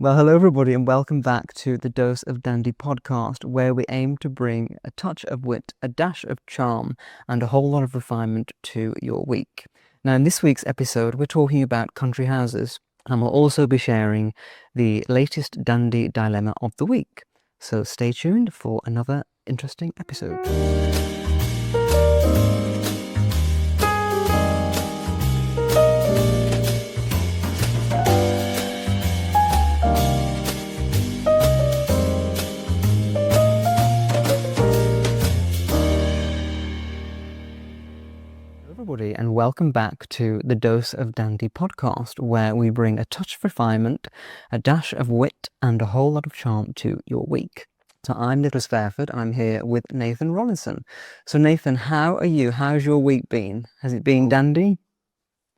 Well, hello everybody and welcome back to the Dose of Dandy podcast, where we aim to bring a touch of wit, a dash of charm, and a whole lot of refinement to your week. Now, in this week's episode, we're talking about country houses, and we'll also be sharing the latest dandy dilemma of the week. So stay tuned for another interesting episode. Everybody, and welcome back to the Dose of Dandy podcast, where we bring a touch of refinement, a dash of wit, and a whole lot of charm to your week. So I'm Nicholas Fairford, and I'm here with Nathan Rollinson. So Nathan, how are you? How's your week been? Has it been dandy?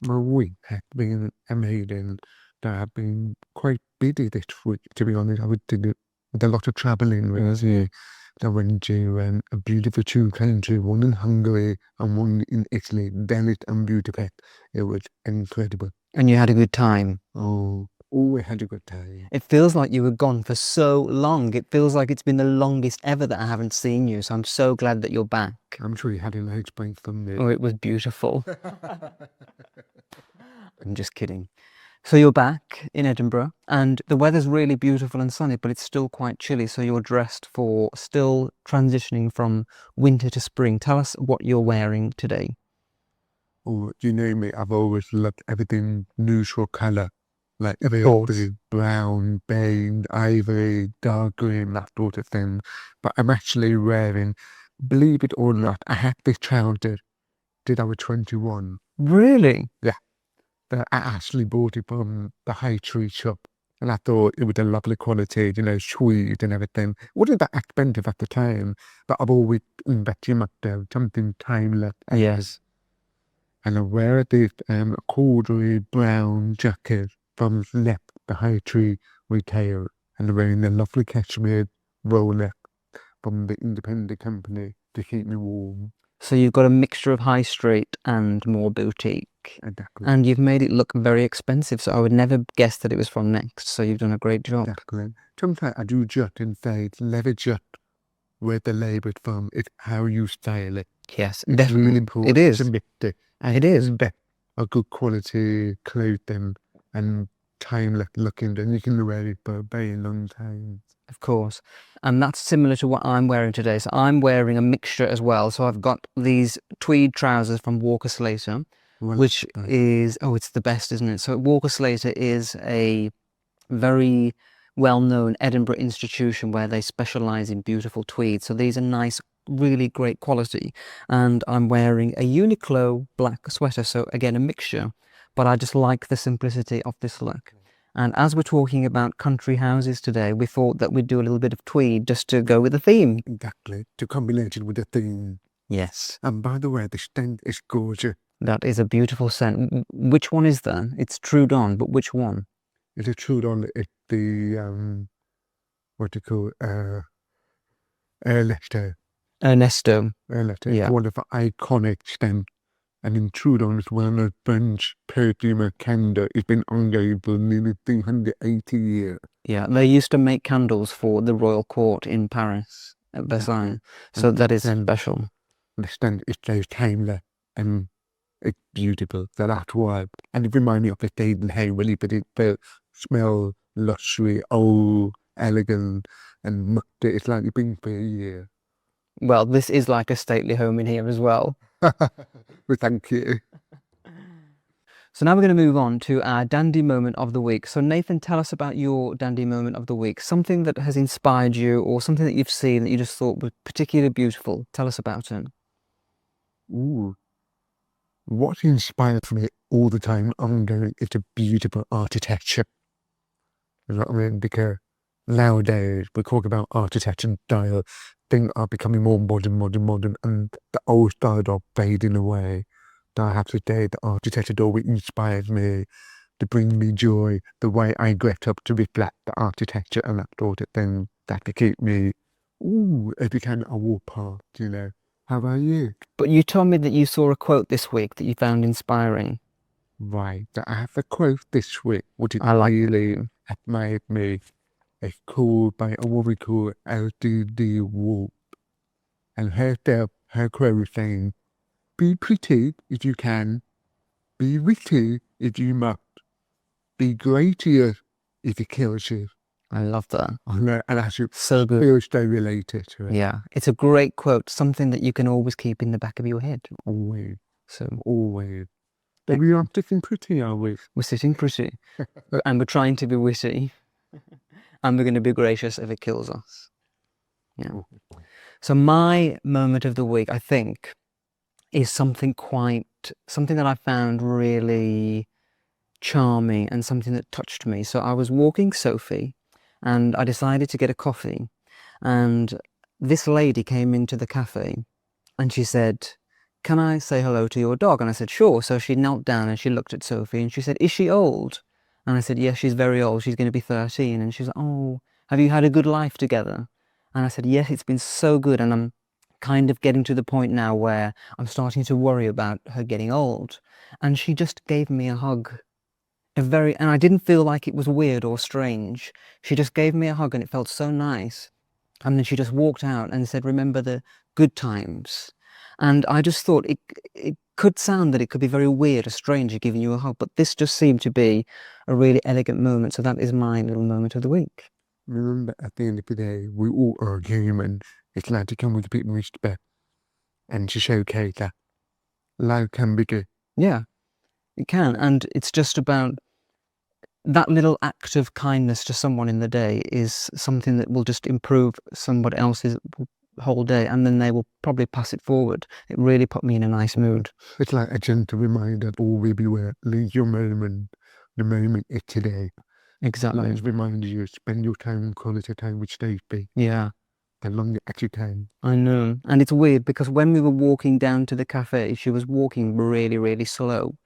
My week has been amazing. I've been quite busy this week, to be honest. I did a lot of traveling with you. I went to a beautiful two countries, one in Hungary and one in Italy. Venice and Budapest. It was incredible. And you had a good time? Oh, we had a good time. It feels like you were gone for so long. It feels like it's been the longest ever that I haven't seen you. So I'm so glad that you're back. I'm sure you had a nice break from me. Oh, it was beautiful. I'm just kidding. So you're back in Edinburgh and the weather's really beautiful and sunny, but it's still quite chilly. So you're dressed for still transitioning from winter to spring. Tell us what you're wearing today. Oh, you know me, I've always loved everything neutral colour. Like everything brown, beige, ivory, dark green, that sort of thing. But I'm actually wearing, believe it or not, I had this trouser till I was 21. Really? Yeah. I actually bought it from the high tree shop. And I thought it was a lovely quality, sweet and everything. It wasn't that expensive at the time, but I've always invested in myself, something timeless. Yes. And I wear this corduroy brown jacket from left the high tree retail, and I'm wearing a lovely cashmere roll-up from the independent company to keep me warm. So you've got a mixture of high street and more boutique. Exactly. And you've made it look very expensive, so I would never guess that it was from Next, so you've done a great job. Exactly. Sometimes I do jut and say it's never jut where the labour's from, it's how you style it. Yes, It's definitely. really important. It is. It is. A good quality clothing and timeless looking, and you can wear it for a very long time. Of course. And that's similar to what I'm wearing today. So I'm wearing a mixture as well. So I've got these tweed trousers from Walker Slater, which is, it's the best, isn't it? So Walker Slater is a very well-known Edinburgh institution where they specialise in beautiful tweed. So these are nice, really great quality. And I'm wearing a Uniqlo black sweater. So again, a mixture, but I just like the simplicity of this look. And as we're talking about country houses today, we thought that we'd do a little bit of tweed just to go with the theme. Exactly, to combine it with the theme. Yes. And by the way, the scent is gorgeous. That is a beautiful scent. Which one is that? It's Trudon, but which one? It's a Trudon. It's the, what do you call it? Ernesto. Ernesto. Yeah. One of the iconic scents. And in Trudon is one of French perfumer candle. It's been ongoing for nearly 380 years. Yeah, they used to make candles for the royal court in Paris, at Versailles. So that is special. The scent is so timeless and it's beautiful. So that's why. And it reminds me of the days in Hayley, but it smells luxury, old, elegant, and musty. It's like it's been for a year. Well, this is like a stately home in here as well. Well, thank you. So now we're going to move on to our dandy moment of the week. So Nathan, tell us about your dandy moment of the week. Something that has inspired you or something that you've seen that you just thought was particularly beautiful. Tell us about it. Ooh. What inspires me all the time ongoing is the beautiful architecture. You know what I mean? Because nowadays we talk about architecture and style. Things are becoming more modern, and the old style are fading away. So I have to say the architecture always inspires me to bring me joy, the way I get up to reflect the architecture and that sort of thing, that to keep me, every time I walk past, How about you? But you told me that you saw a quote this week that you found inspiring. Right, I have a quote this week, which is I like really admired me. It's called by a woman called LDD Wolf. And her quote was saying, be pretty if you can, be witty if you must, be gracious if it kills you. I love that. And I should So good. feel so related to it. Yeah, it's a great quote, something that you can always keep in the back of your head. Always, So always. But we are sitting pretty, are we? we're sitting pretty, and we're trying to be witty, and we're going to be gracious if it kills us. Yeah. So my moment of the week, I think, is something that I found really charming and something that touched me. So I was walking Sophie, and I decided to get a coffee, and this lady came into the cafe, and she said, "Can I say hello to your dog?" And I said, "Sure." So she knelt down and she looked at Sophie and she said, "Is she old?" And I said, "Yes, she's very old. She's going to be 13. And she's like, "Oh, have you had a good life together?" And I said, "Yes, it's been so good." And I'm kind of getting to the point now where I'm starting to worry about her getting old. And she just gave me a hug. And I didn't feel like it was weird or strange. She just gave me a hug and it felt so nice. And then she just walked out and said, "Remember the good times." And I just thought it could sound that it could be very weird, a stranger giving you a hug, but this just seemed to be a really elegant moment. So that is my little moment of the week. Remember, at the end of the day, we all are human. It's like to come with a bit of respect and to showcase that life can be good. Yeah, it can. And it's just about that little act of kindness to someone in the day is something that will just improve somebody else's whole day, and then they will probably pass it forward. It really put me in a nice mood. It's like a gentle reminder that all will be well. Live your moment. The moment is today. Exactly. Like remind you, spend your time, quality time with Stacey. Yeah. As long as you can. I know. And it's weird because when we were walking down to the cafe, she was walking really, really slow.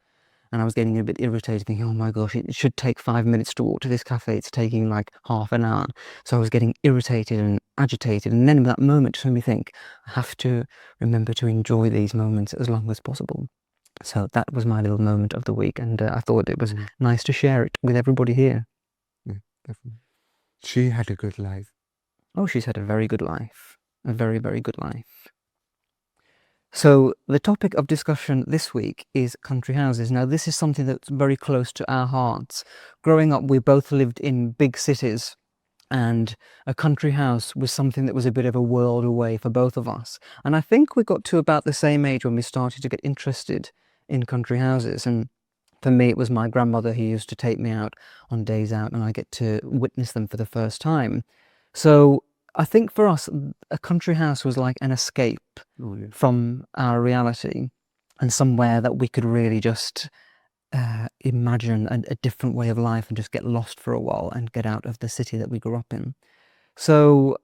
And I was getting a bit irritated, thinking, oh my gosh, it should take 5 minutes to walk to this cafe. It's taking like half an hour. So I was getting irritated and agitated. And then that moment just made me think, I have to remember to enjoy these moments as long as possible. So that was my little moment of the week. And I thought it was nice to share it with everybody here. Yeah, definitely. She had a good life. Oh, she's had a very good life. A very, very good life. So the topic of discussion this week is country houses. Now, this is something that's very close to our hearts. Growing up, we both lived in big cities, and a country house was something that was a bit of a world away for both of us. And I think we got to about the same age when we started to get interested in country houses. And for me, it was my grandmother who used to take me out on days out, and I get to witness them for the first time. So I think for us, a country house was like an escape from our reality, and somewhere that we could really just imagine a different way of life and just get lost for a while and get out of the city that we grew up in. So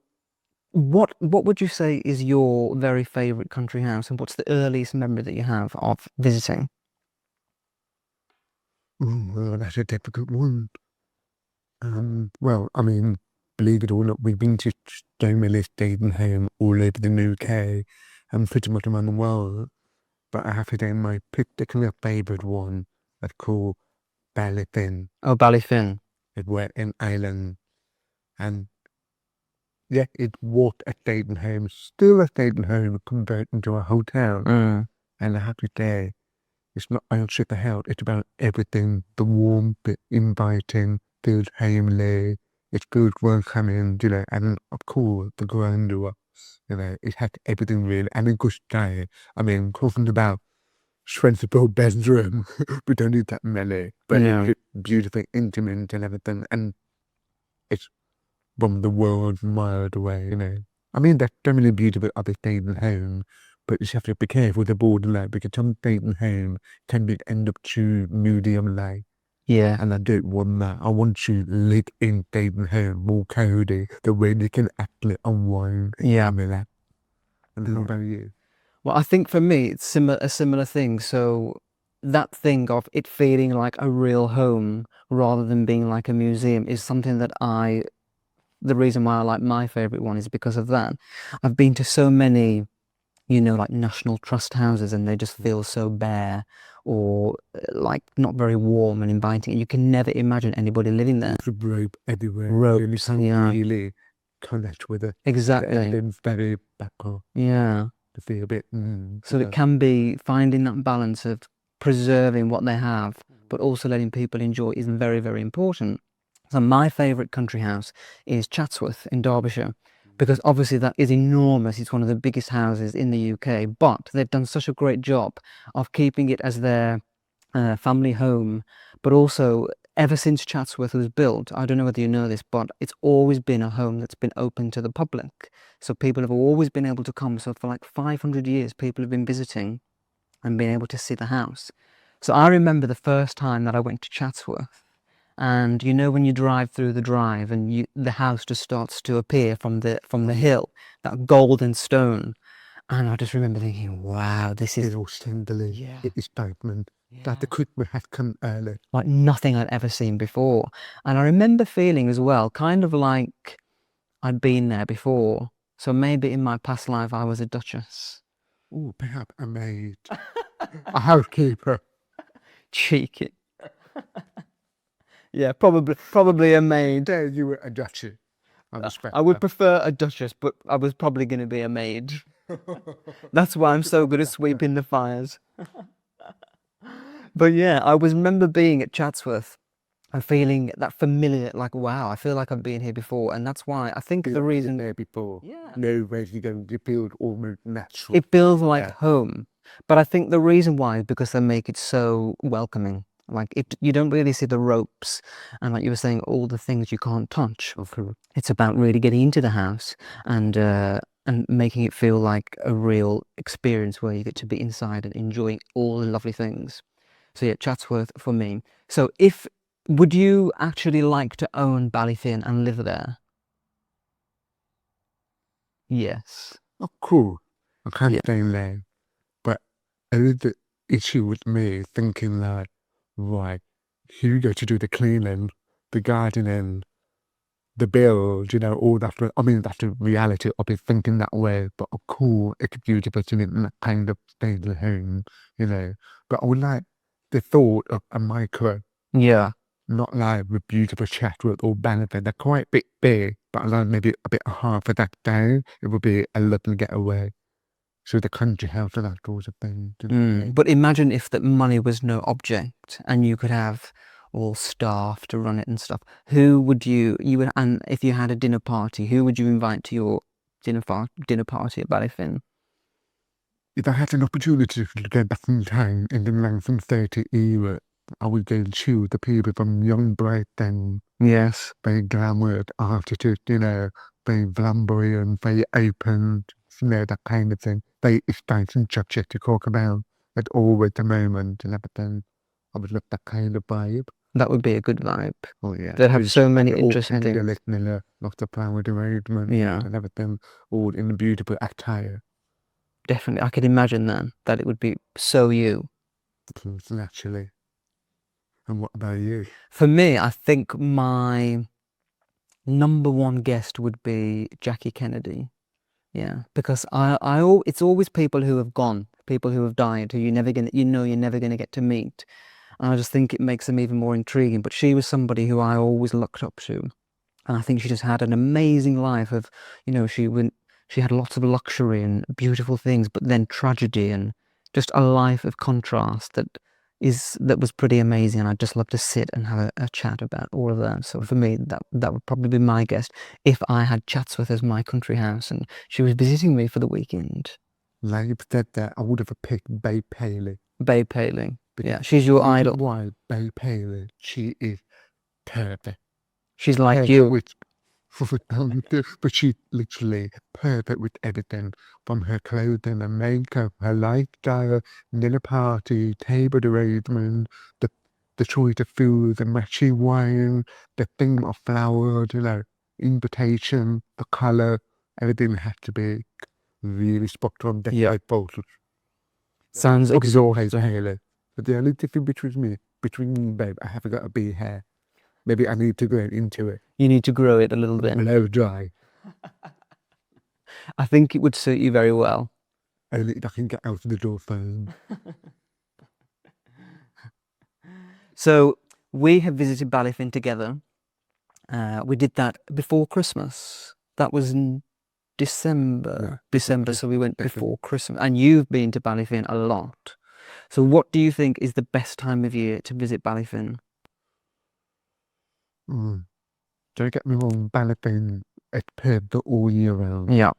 what would you say is your very favourite country house, and what's the earliest memory that you have of visiting? Well, that's a difficult one. Well, I mean, believe it or not, we've been to so many stayed in home all over the UK and pretty much around the world. But I have to say my particular favourite one that's called Ballyfin. Oh, Ballyfin. It went in Ireland. And yeah, it was a staying home, still a staying home converted into a hotel. Mm. And I have to say, it's not only the house, it's about everything, the warmth, the inviting, feels homely, it feels welcoming, and of course the grandeur, it had everything really, and a good style. I mean, talking about sensible bedroom, we don't need that many, but it's beautifully intimate and everything, and it's from the world miles away. I mean, there's so many beautiful other things at home, but you have to be careful with the borderline because some things at home can be end up too medium light. Yeah. And I don't want that. I want to live in Dayton home more cozy, the way they can actually unwind and relax. And how about you? Well, I think for me, it's a similar thing. So that thing of it feeling like a real home rather than being like a museum is something that the reason why I like my favourite one is because of that. I've been to so many you know, like National Trust houses, and they just feel so bare or like not very warm and inviting. You can never imagine anybody living there. There's a rope everywhere. Ropes, You can't yeah. really connect with it. Exactly. And then very back off Yeah. to feel a bit. So it can be finding that balance of preserving what they have, but also letting people enjoy is very, very important. So my favourite country house is Chatsworth in Derbyshire, because obviously that is enormous. It's one of the biggest houses in the UK, but they've done such a great job of keeping it as their family home, but also ever since Chatsworth was built, I don't know whether you know this, but it's always been a home that's been open to the public. So people have always been able to come. So for like 500 years, people have been visiting and been able to see the house. So I remember the first time that I went to Chatsworth, and you know when you drive through the drive and the house just starts to appear from the hill, that golden stone. And I just remember thinking, wow, this is tenderly. It is statement that the Christmas had come early. like nothing I'd ever seen before. And I remember feeling as well, kind of like I'd been there before. So maybe in my past life I was a duchess. Oh, perhaps a maid, a housekeeper. Cheeky. Yeah, probably a maid. There you were a duchess. I respect I would that. prefer a duchess, but I was probably going to be a maid. That's why I'm so good at sweeping the fires. But yeah, I remember being at Chatsworth and feeling that familiar, like, wow, I feel like I've been here before. And that's why I think the reason there before. Yeah. No way you going to feel almost natural. it feels like home. But I think the reason why is because they make it so welcoming. Like you don't really see the ropes, and like you were saying, all the things you can't touch. It's about really getting into the house and making it feel like a real experience where you get to be inside and enjoying all the lovely things. So yeah, Chatsworth for me. So would you actually like to own Ballyfin and live there? Yes. Oh, cool. I can't Yeah. stay there. But a little issue with me thinking that, right, here you go to do the cleaning, the gardening, the build, you know, all that. I mean, that's the reality of it thinking that way, but cool, it's beautiful to live in that kind of stable home, you know. But I would like the thought of a micro, Yeah. not like the beautiful Chatwood or Benefit. They're quite big, but like maybe a bit hard for that down. It would be a lovely getaway. So the country house and that sort of thing. But imagine if that money was no object and you could have all staff to run it and stuff. Who would you would, and if you had a dinner party, who would you invite to your dinner party at Ballyfin? If I had an opportunity to go back in time in the 1930 era, I would go and choose the people from young, bright, and Yes. very glamorous attitude, you know, very flamboyant, very open, you know, that kind of thing. Very exciting subject to talk about at all at the moment and everything. I would love that kind of vibe. That would be a good vibe. Oh yeah. They'd have so many all interesting things. candlelit, lots of flower arrangement and everything, all in a beautiful attire. Definitely. I could imagine then that it would be so you. Naturally. And what about you? For me, I think my number one guest would be Jackie Kennedy. Yeah, because it's always people who have gone, people who have died, who you're never gonna get to meet. And I just think it makes them even more intriguing. But she was somebody who I always looked up to. And I think she just had an amazing life of, she had lots of luxury and beautiful things, but then tragedy and just a life of contrast that was pretty amazing. And I'd just love to sit and have a chat about all of that. So for me, that would probably be my guest if I had Chatsworth as my country house and she was visiting me for the weekend. Now you said that, I would have picked Bay Paley. Bay Paley. Yeah, she's your idol. Why Bay Paley? She is perfect. She's like you. But she's literally perfect with everything, from her clothing and makeup, her lifestyle, dinner party, table arrangement, the choice of food, the matching wine, the theme of flowers, you know, invitation, the colour, everything has to be really spot on. Yeah. Photos. Sounds exhausting. But the only difference between me, babe, I haven't got a big hair. Maybe I need to go into it. You need to grow it a little bit. Blow dry. I think it would suit you very well. only if I can get out of the door first. So we have visited Ballyfin together. We did that before Christmas. That was in December. Yeah, December, Christmas, so we went definitely. before Christmas. And you've been to Ballyfin a lot. So what do you think is the best time of year to visit Ballyfin? Don't get me wrong, Ballyfin is perfect all year round. Yeah.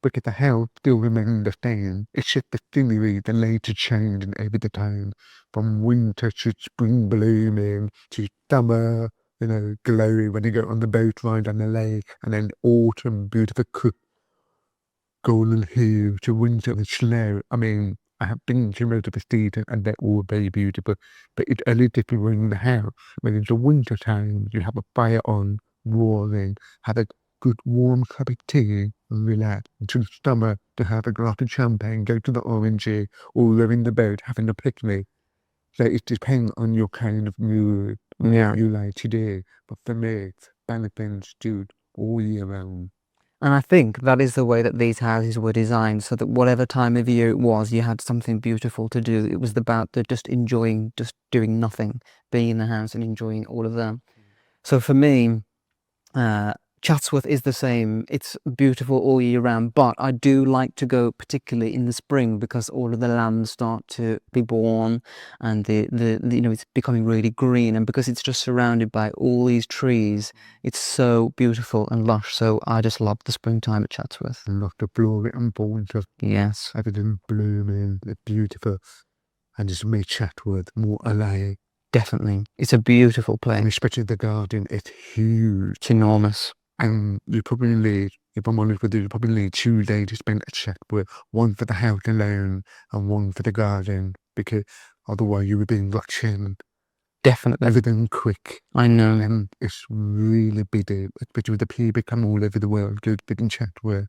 Because the house still remains the same. It's just the scenery, the later changing over the time. From winter to spring blooming to summer, glowy when you go on the boat ride on the lake, and then autumn, beautiful golden hue to winter and snow. I mean, I have been to most of the seasons and they're all very beautiful, but it's a little different when in the house. When it's the winter time, you have a fire on, roaring, have a good warm cup of tea and relax. Until summer, to have a glass of champagne, go to the orangery, or they're in the boat having a picnic. So it depends on your kind of mood, Yeah. what you like to do. But for me, it's benefits dude all year round. And I think that is the way that these houses were designed, so that whatever time of year it was, you had something beautiful to do. It was about the just enjoying, just doing nothing, being in the house and enjoying all of them. So for me, Chatsworth is the same. It's beautiful all year round, but I do like to go particularly in the spring because all of the lambs start to be born, and the it's becoming really green, and because it's just surrounded by all these trees, it's so beautiful and lush. So I just love the springtime at Chatsworth. Love the glory and winter, Yes, everything blooming, it's beautiful, and just made Chatwood more alive. definitely. It's a beautiful And place. especially the garden, it's huge. It's enormous. And you probably need, if I'm honest with you, you probably need 2 days to spend at Chatwood, one for the house alone and one for the garden, because otherwise you would be rushing Definitely. everything quick. I know. And it's really busy, especially with the people come all over the world, go to Chatwood.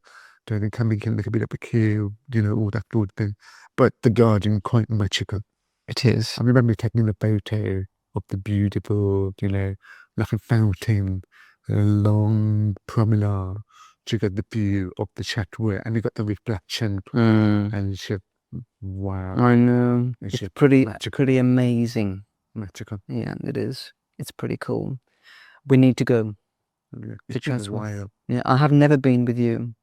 So they can be a little bit of a queue, all that sort of thing. But the garden quite magical. It is. I remember taking a photo of the beautiful, like a fountain, a long promenade to get the view of the Chatwood, and you got the reflection, and it's just, wow. I know. It's It's just pretty magical. amazing. Magical. Yeah, it is. It's pretty cool. We need to go Yeah, to it's been a Chatsworth. while. Yeah, I have never been with you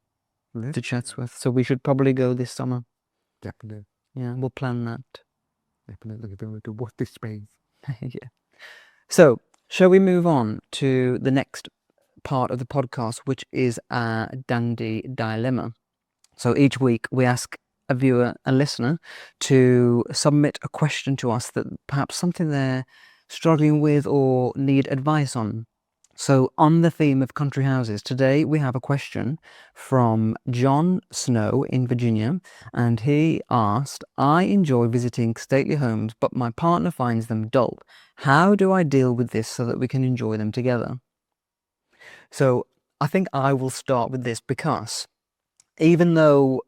Yeah, to Chatsworth, so we should probably go this summer. definitely. Yeah, we'll plan that. Definitely looking forward to watch this space. Yeah. So, shall we move on to the next part of the podcast, which is a dandy dilemma? So each week we ask a viewer, a listener, to submit a question to us that perhaps something they're struggling with or need advice on. So on the theme of country houses, today we have a question from John Snow in Virginia, and he asked, I enjoy visiting stately homes, but my partner finds them dull. How do I deal with this so that we can enjoy them together? So I think I will start with this because even though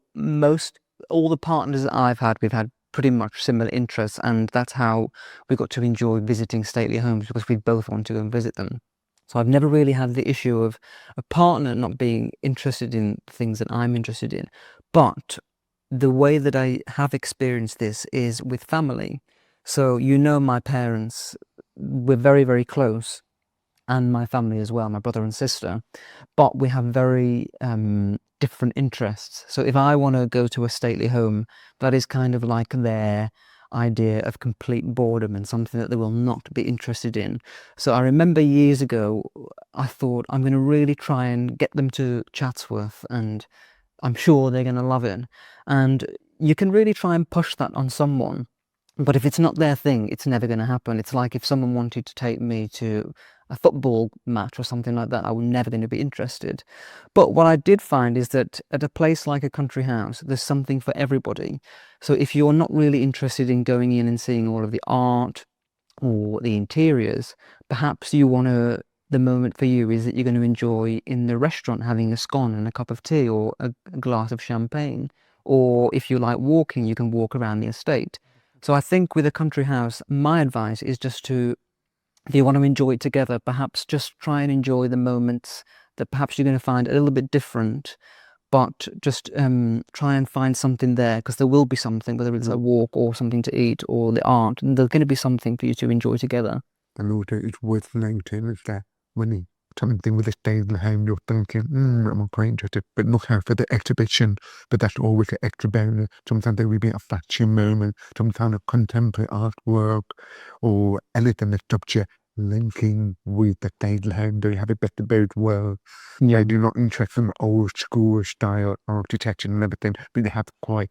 all the partners that I've had, we've had pretty much similar interests, and that's how we got to enjoy visiting stately homes, because we both want to go and visit them. So I've never really had the issue of a partner not being interested in things that I'm interested in. But the way that I have experienced this is with family. So my parents, we're very, very close, and my family as well, my brother and sister, but we have very different interests. So if I want to go to a stately home, that is kind of like their idea of complete boredom and something that they will not be interested in. So I remember years ago, I thought I'm going to really try and get them to Chatsworth, and I'm sure they're going to love it. And you can really try and push that on someone. But if it's not their thing, it's never going to happen. It's like if someone wanted to take me to a football match or something like that, I was never going to be interested. But what I did find is that at a place like a country house, there's something for everybody. So if you're not really interested in going in and seeing all of the art or the interiors, perhaps the moment for you is that you're going to enjoy in the restaurant having a scone and a cup of tea or a glass of champagne. Or if you like walking, you can walk around the estate. So I think with a country house, my advice is just to, if you want to enjoy it together, perhaps just try and enjoy the moments that perhaps you're going to find a little bit different, but just try and find something there, because there will be something, whether it's a walk or something to eat or the art, and there's going to be something for you to enjoy together. And also, it's worth noting is that when you something with a stable home, you're thinking, I'm quite interested, but look out for the exhibition. But that's always an extra bonus. Sometimes there will be a fashion moment, some kind of contemporary artwork, or anything that stops you linking with the stable home. They have a better both worlds. Yeah. They do not interest in old school style architecture and everything, but they have quite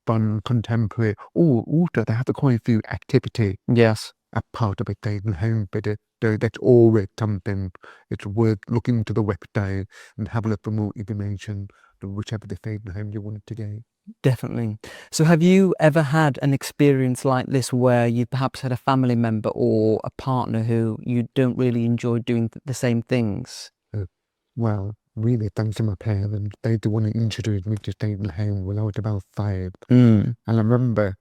fun contemporary. Or also, they have quite a few activity Yes. a part of a stable home, but that's always something. It's worth looking to the website and have a look for more information to whichever the stable home you want to go. Definitely. So have you ever had an experience like this where you perhaps had a family member or a partner who you don't really enjoy doing the same things? Well, really, thanks to my parents, they the one who introduced me to stable home when I was about 5. Mm. And I remember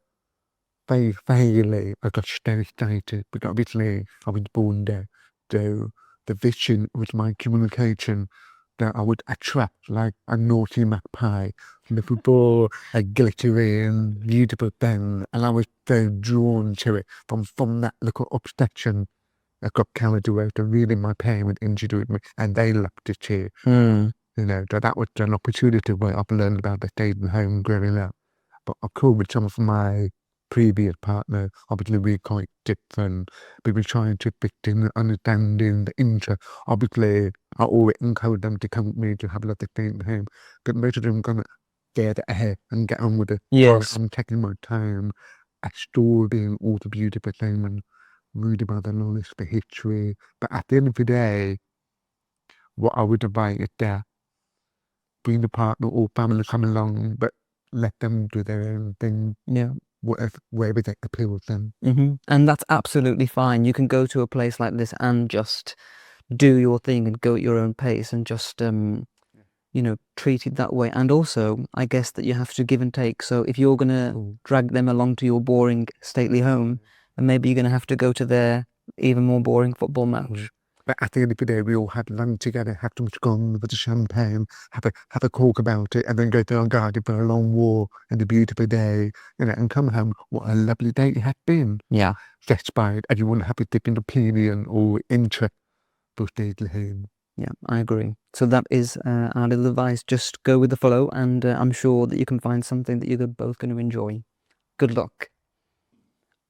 very vaguely I got so excited, because obviously I was born there. So the vision was my communication that I would attract like a naughty magpie, looking for a glittering, beautiful thing, and I was so drawn to it from that little obsession. I got carried away to really my parents introduced me, and they loved it too. Mm. You know, so that was an opportunity where I've learned about the stable home growing up. But of course, with some of my previous partner, obviously we're quite different. We were trying to fit in, understanding the interest. Obviously, I always encourage them to come with me to have a look at stable home. But most of them gonna get ahead and get on with it. Yes. I'm taking my time, absorbing all the beautiful things and reading about the knowledge, the history. But at the end of the day, what I would advise is that bring the partner or family come along, but let them do their own thing, Yeah. wherever they appeals them. And that's absolutely fine. You can go to a place like this and just do your thing and go at your own pace and just treat it that way. And also, I guess that you have to give and take. So if you're going to drag them along to your boring stately home, then maybe you're going to have to go to their even more boring football match. But at the end of the day, we all had lunch together, have some scone with the champagne, have a talk about it, and then go to our garden for a long walk and a beautiful day, and come home. What a lovely day it had been. Yeah. Despite everyone have a different opinion or interest for stable home. Yeah, I agree. So that is our little advice. Just go with the flow, and I'm sure that you can find something that you're both going to enjoy. Good luck.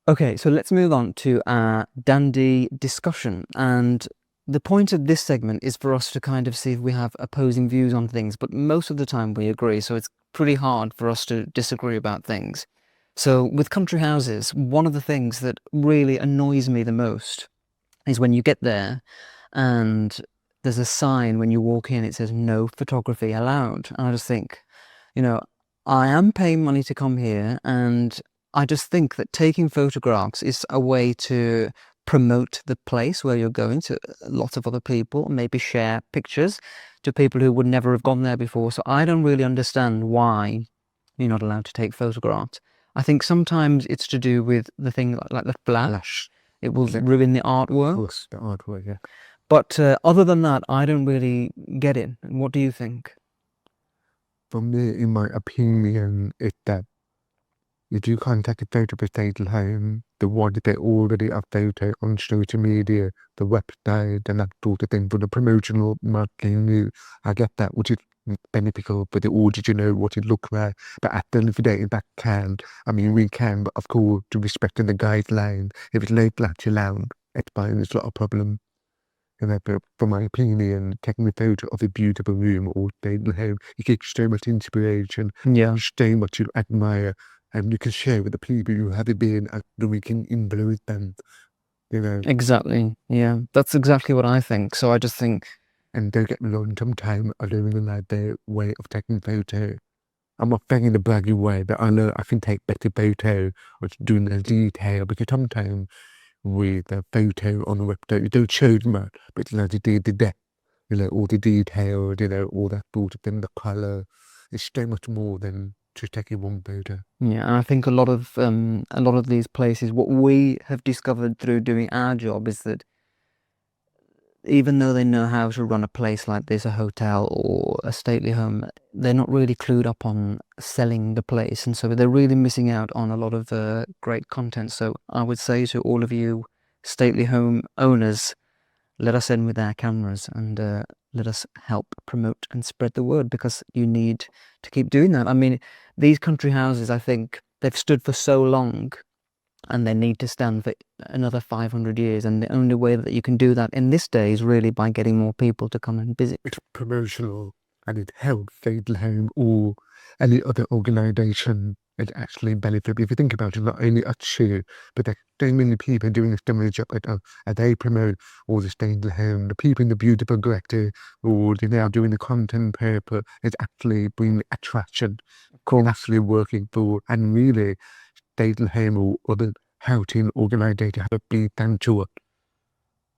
Okay, so let's move on to our dandy discussion. And the point of this segment is for us to kind of see if we have opposing views on things, but most of the time we agree, so it's pretty hard for us to disagree about things. So with country houses, one of the things that really annoys me the most is when you get there and there's a sign when you walk in, it says no photography allowed. And I just think, I am paying money to come here, and I just think that taking photographs is a way to promote the place where you're going to lots of other people, maybe share pictures to people who would never have gone there before. So I don't really understand why you're not allowed to take photographs. I think sometimes it's to do with the thing like the flash. It will ruin the artwork. The artwork, yeah. But other than that, I don't really get it. What do you think? For me, in my opinion, it's that if you contact a photo for stable home, the one that they already have photo on social media, the website, and that sort of thing for the promotional marketing. I get that, which is beneficial for the audience, what it looks like. But at the end of the day, that can, we can, but of course, to respecting the guidelines, if it's no flash allowed, it's fine, it's not a problem. But from my opinion, taking a photo of a beautiful room or stable home, you get so much inspiration, Yeah. so much you admire, and you can share with the people who have been, and then we can influence them, Exactly. Yeah, that's exactly what I think. So I just think, And don't get me wrong, sometimes I don't really like their way of taking photo. I'm not saying in a braggy way, but I know I can take better photo or doing the detail, because sometimes with a photo on the website, you don't show much, but the depth, all the detail, all that sort of thing, the colour. It's so much more than just taking one photo. yeah, and I think a lot of these places, what we have discovered through doing our job is that even though they know how to run a place like this, a hotel or a stately home, they're not really clued up on selling the place. And so they're really missing out on a lot of great content. So I would say to all of you stately home owners, let us in with our cameras and let us help promote and spread the word, because you need to keep doing that. I mean, these country houses, I think they've stood for so long, and they need to stand for another 500 years. And the only way that you can do that in this day is really by getting more people to come and visit. It's promotional and it helps Stately Home or any other organisation that actually benefit. If you think about it, not only us two, but there's so many people doing a similar job and they promote all the Stately Home, the people in the beautiful director, or they're now doing the content paper. It's actually bringing attraction, actually working for, and really Stately Home or other housing organisations have a big thank to us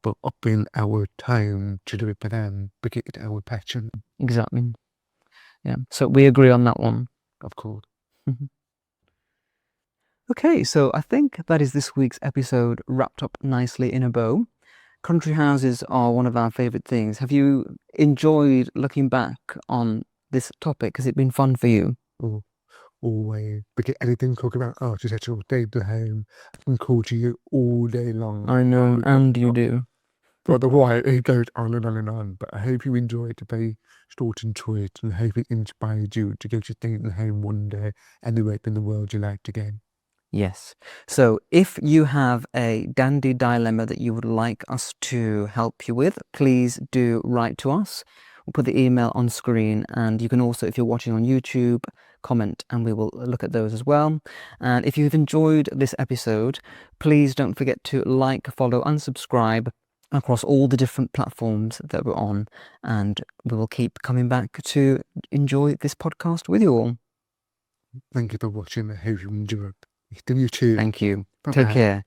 for upping our time to do it for them, because it's our passion, Exactly. Yeah. So we agree on that one. of course. Okay, so I think that is this week's episode wrapped up nicely in a bow. Country houses are one of our favourite things. Have you enjoyed looking back on this topic? Has it been fun for you? Always, because anything talk about architectural Stately Home, I can call to you all day long. I know, and you do. Otherwise, it goes on and on and on. But I hope you enjoyed the very short and sweet, and I hope it inspired you to go to Stately Home one day, anywhere in the world you like to go. Yes. So if you have a dandy dilemma that you would like us to help you with, please do write to us. We'll put the email on screen, and you can also, if you're watching on YouTube, comment and we will look at those as well. And if you've enjoyed this episode, please don't forget to like, follow and subscribe across all the different platforms that we're on, and we will keep coming back to enjoy this podcast with you all. Thank you for watching. I hope you enjoyed. You too. Thank you. Bye-bye. Take care.